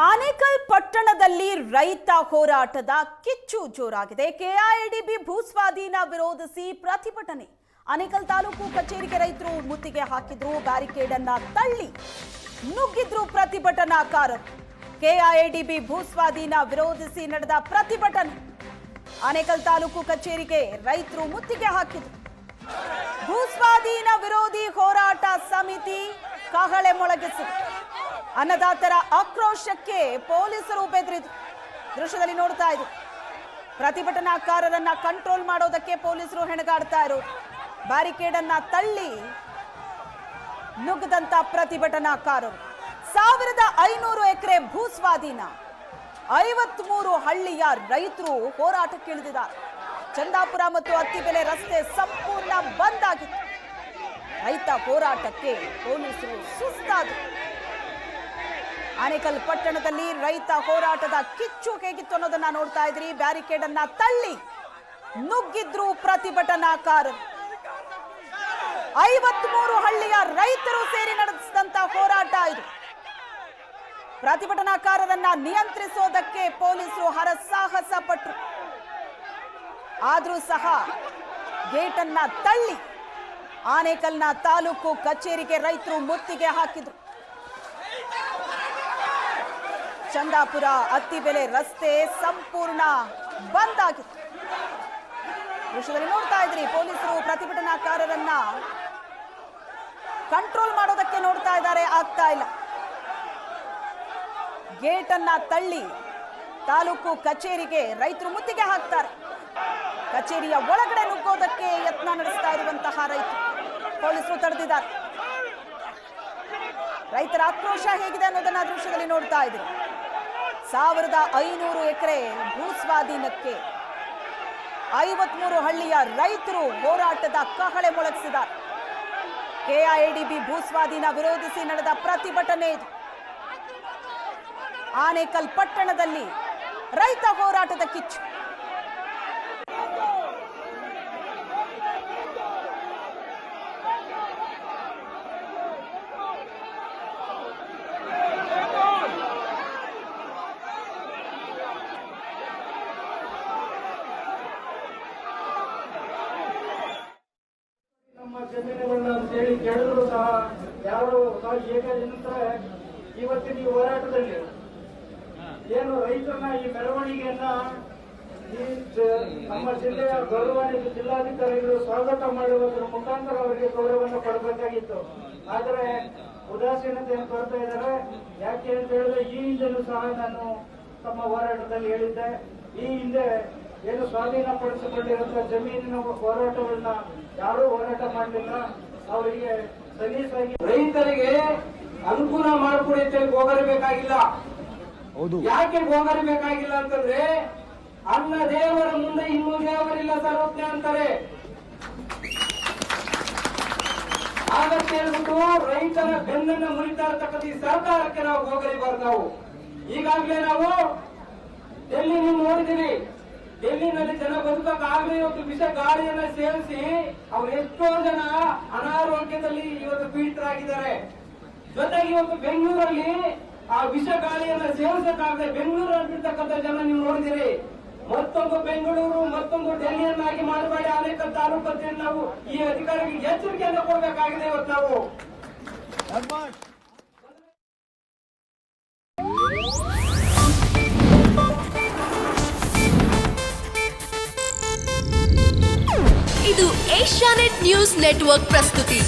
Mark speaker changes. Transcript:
Speaker 1: ಆನೇಕಲ್ ಪಟ್ಟಣದಲ್ಲಿ ರೈತ ಹೋರಾಟದ ಕಿಚ್ಚು ಜೋರಾಗಿದೆ. ಕೆಐಎಡಿಬಿ ಭೂಸ್ವಾಧೀನ ವಿರೋಧಿಸಿ ಪ್ರತಿಭಟನೆ. ಆನೇಕಲ್ ತಾಲೂಕು ಕಚೇರಿಗೆ ರೈತರು ಮುತ್ತಿಗೆ ಹಾಕಿದ್ರು, ಬ್ಯಾರಿಕೇಡ್ ಅನ್ನ ತಳ್ಳಿ ನುಗ್ಗಿದ್ರು ಪ್ರತಿಭಟನಾಕಾರರು. ಕೆಐಎಡಿಬಿ ಭೂಸ್ವಾಧೀನ ವಿರೋಧಿಸಿ ನಡೆದ ಪ್ರತಿಭಟನೆ. ಆನೇಕಲ್ ತಾಲೂಕು ಕಚೇರಿಗೆ ರೈತರು ಮುತ್ತಿಗೆ ಹಾಕಿದ್ರು. ಭೂಸ್ವಾಧೀನ ವಿರೋಧಿ ಹೋರಾಟ ಸಮಿತಿ ಕಹಳೆ ಮೊಳಗಿಸಿದೆ. ಅನ್ನದಾತರ ಆಕ್ರೋಶಕ್ಕೆ ಪೊಲೀಸರು ಬೆದರಿದ್ರು. ದೃಶ್ಯದಲ್ಲಿ ನೋಡ್ತಾ ಇದ್ರು. ಪ್ರತಿಭಟನಾಕಾರರನ್ನ ಕಂಟ್ರೋಲ್ ಮಾಡೋದಕ್ಕೆ ಪೊಲೀಸರು ಹೆಣಗಾಡ್ತಾ ಇರೋದು. ಬ್ಯಾರಿಕೇಡ್ ಅನ್ನ ತಳ್ಳಿ ನುಗ್ಗದಂತ ಪ್ರತಿಭಟನಾಕಾರರು. 1500 ಎಕರೆ ಭೂಸ್ವಾಧೀನ, 53 ಹಳ್ಳಿಯ ರೈತರು ಹೋರಾಟಕ್ಕಿಳಿದಿದ್ದಾರೆ. ಚಂದಾಪುರ ಮತ್ತು ಅತ್ತಿಬೆಲೆ ರಸ್ತೆ ಸಂಪೂರ್ಣ ಬಂದ್ ಆಗಿತ್ತು. ರೈತ ಹೋರಾಟಕ್ಕೆ ಪೊಲೀಸರು ಸುಸ್ತಾದರು. ಆನೇಕಲ್ ಪಟ್ಟಣದಲ್ಲಿ ರೈತ ಹೋರಾಟದ ಕಿಚ್ಚು ಹೇಗಿತ್ತು ಅನ್ನೋದನ್ನ ನೋಡ್ತಾ ಇದ್ರಿ. ಬ್ಯಾರಿಕೇಡ್ ಅನ್ನ ತಳ್ಳಿ ನುಗ್ಗಿದ್ರು ಪ್ರತಿಭಟನಾಕಾರರು. 53 ಹಳ್ಳಿಯ ರೈತರು ಸೇರಿ ನಡೆಸಿದಂತ ಹೋರಾಟ ಇದು. ಪ್ರತಿಭಟನಾಕಾರರನ್ನ ನಿಯಂತ್ರಿಸೋದಕ್ಕೆ ಪೊಲೀಸರು ಹರಸಾಹಸ ಪಟ್ಟರು. ಆದ್ರೂ ಸಹ ಗೇಟ್ ಅನ್ನ ತಳ್ಳಿ ಆನೇಕಲ್ನ ತಾಲೂಕು ಕಚೇರಿಗೆ ರೈತರು ಮುತ್ತಿಗೆ ಹಾಕಿದ್ರು. ಚಂದಾಪುರ ಅತ್ತಿಬೆಲೆ ರಸ್ತೆ ಸಂಪೂರ್ಣ ಬಂದ್ ಆಗಿತ್ತು. ದೃಶ್ಯದಲ್ಲಿ ನೋಡ್ತಾ ಇದ್ರಿ. ಪೊಲೀಸರು ಪ್ರತಿಭಟನಾಕಾರರನ್ನ ಕಂಟ್ರೋಲ್ ಮಾಡೋದಕ್ಕೆ ನೋಡ್ತಾ ಇದ್ದಾರೆ, ಆಗ್ತಾ ಇಲ್ಲ. ಗೇಟ್ ಅನ್ನ ತಳ್ಳಿ ತಾಲೂಕು ಕಚೇರಿಗೆ ರೈತರು ಮುತ್ತಿಗೆ ಹಾಕ್ತಾರೆ. ಕಚೇರಿಯ ಒಳಗಡೆ ನುಗ್ಗೋದಕ್ಕೆ ಯತ್ನ ನಡೆಸ್ತಾ ಇರುವಂತಹ ರೈತರು ಪೊಲೀಸರು ತಡೆದಿದ್ದಾರೆ. ರೈತರ ಆಕ್ರೋಶ ಹೇಗಿದೆ ಅನ್ನೋದನ್ನ ದೃಶ್ಯದಲ್ಲಿ ನೋಡ್ತಾ ಇದ್ರು. 1500 ಎಕರೆ ಭೂಸ್ವಾಧೀನಕ್ಕೆ 53 ಹಳ್ಳಿಯ ರೈತರು ಹೋರಾಟದ ಕಹಳೆ ಮೊಳಗಿಸಿದ್ದಾರೆ. ಕೆಐಎಡಿಬಿ ಭೂಸ್ವಾಧೀನ ವಿರೋಧಿಸಿ ನಡೆದ ಪ್ರತಿಭಟನೆ ಇದು. ಆನೇಕಲ್ ಪಟ್ಟಣದಲ್ಲಿ ರೈತ ಹೋರಾಟದ ಕಿಚ್ಚು.
Speaker 2: ಜಮೀನುಗಳನ್ನ ಅಂತೇಳಿ ಕೇಳಿದ್ರು ಸಹ ಯಾರು ಏಕದಿನಂತರ ಇವತ್ತಿನ ಈ ಹೋರಾಟದಲ್ಲಿ ಏನು ರೈತರನ್ನ ಈ ಮೆರವಣಿಗೆಯನ್ನ ನಮ್ಮ ಜಿಲ್ಲೆಯ ಗೌರವಾನ್ವಿತ ಜಿಲ್ಲಾಧಿಕಾರಿಗಳು ಸ್ವಾಗತ ಮಾಡುವುದರ ಮುಖಾಂತರ ಅವರಿಗೆ ಗೌರವವನ್ನು ಕೊಡಬೇಕಾಗಿತ್ತು. ಆದರೆ ಉದಾಸೀನತೆಯನ್ನು ತೋರ್ತಾ ಇದ್ದಾರೆ. ಯಾಕೆ ಅಂತ ಹೇಳಿದ್ರೆ ಈ ಹಿಂದೆನೂ ಸಹ ನಾನು ತಮ್ಮ ಹೋರಾಟದಲ್ಲಿ ಹೇಳಿದ್ದೆ, ಈ ಹಿಂದೆ ಏನು ಸ್ವಾಧೀನಪಡಿಸಿಕೊಂಡಿರುವಂತಹ ಜಮೀನಿನ ಹೋರಾಟಗಳನ್ನ ಯಾರೂ ಹೋರಾಟ ಮಾಡಲಿಲ್ಲ. ಅವರಿಗೆ ಸಲೀಸಾಗಿ ರೈತರಿಗೆ ಅನುಕೂಲ ಮಾಡಿಕೊಡಿ ಅಂತ ಗೋಗರಬೇಕಾಗಿಲ್ಲ. ಯಾಕೆ ಗೋಗರಬೇಕಾಗಿಲ್ಲ ಅಂತಂದ್ರೆ ಅನ್ನ ದೇವರ ಮುಂದೆ ಇನ್ನೂ ದೇವರಿಲ್ಲ ಸರ್ವಜ್ಞ ಅಂತಾರೆ. ಹಾಗಂತ ಹೇಳ್ಬಿಟ್ಟು ರೈತರ ಬೆನ್ನನ್ನು ಮುರಿತಾ ಇರ್ತಕ್ಕಂಥ ಈ ಸರ್ಕಾರಕ್ಕೆ ನಾವು ಗೋಗರಿಬಾರ್ದು. ನಾವು ಈಗಾಗಲೇ ನಾವು ಡೆಲ್ಲಿ ನೀವು ನೋಡಿದ್ದೀವಿ. ಡೆಲ್ಲಿನಲ್ಲಿ ಜನ ಬದುಕಕ್ಕಾಗಲೇ ಇವತ್ತು ವಿಷ ಗಾಳಿಯನ್ನ ಸೇರಿಸಿ ಅವ್ರು ಎಷ್ಟೋ ಜನ ಅನಾರೋಗ್ಯದಲ್ಲಿ ಇವತ್ತು ಪೀಡಿತರಾಗಿದ್ದಾರೆ. ಜೊತೆಗೆ ಇವತ್ತು ಬೆಂಗಳೂರಲ್ಲಿ ಆ ವಿಷ ಗಾಳಿಯನ್ನ ಸೇವಿಸಕ್ಕಾಗದೆ ಬೆಂಗಳೂರಲ್ಲಿರ್ತಕ್ಕಂಥ ಜನ ನೀವು ನೋಡಿದಿರಿ. ಮತ್ತೊಂದು ಬೆಂಗಳೂರು, ಮತ್ತೊಂದು ಡೆಲ್ಲಿಯನ್ನಾಗಿ ಮಾಡಬೇಡಿ ಆನೇಕಲ್ ತಾಲೂಕು ಅಂತ ನಾವು ಈ ಅಧಿಕಾರಿಗೆ ಎಚ್ಚರಿಕೆಯನ್ನು ಕೊಡಬೇಕಾಗಿದೆ. ಇವತ್ತು ನಾವು
Speaker 3: ಇದು ಏಷ್ಯಾನೆಟ್ ನ್ಯೂಸ್ ನೆಟ್ವರ್ಕ್ ಪ್ರಸ್ತುತಿ.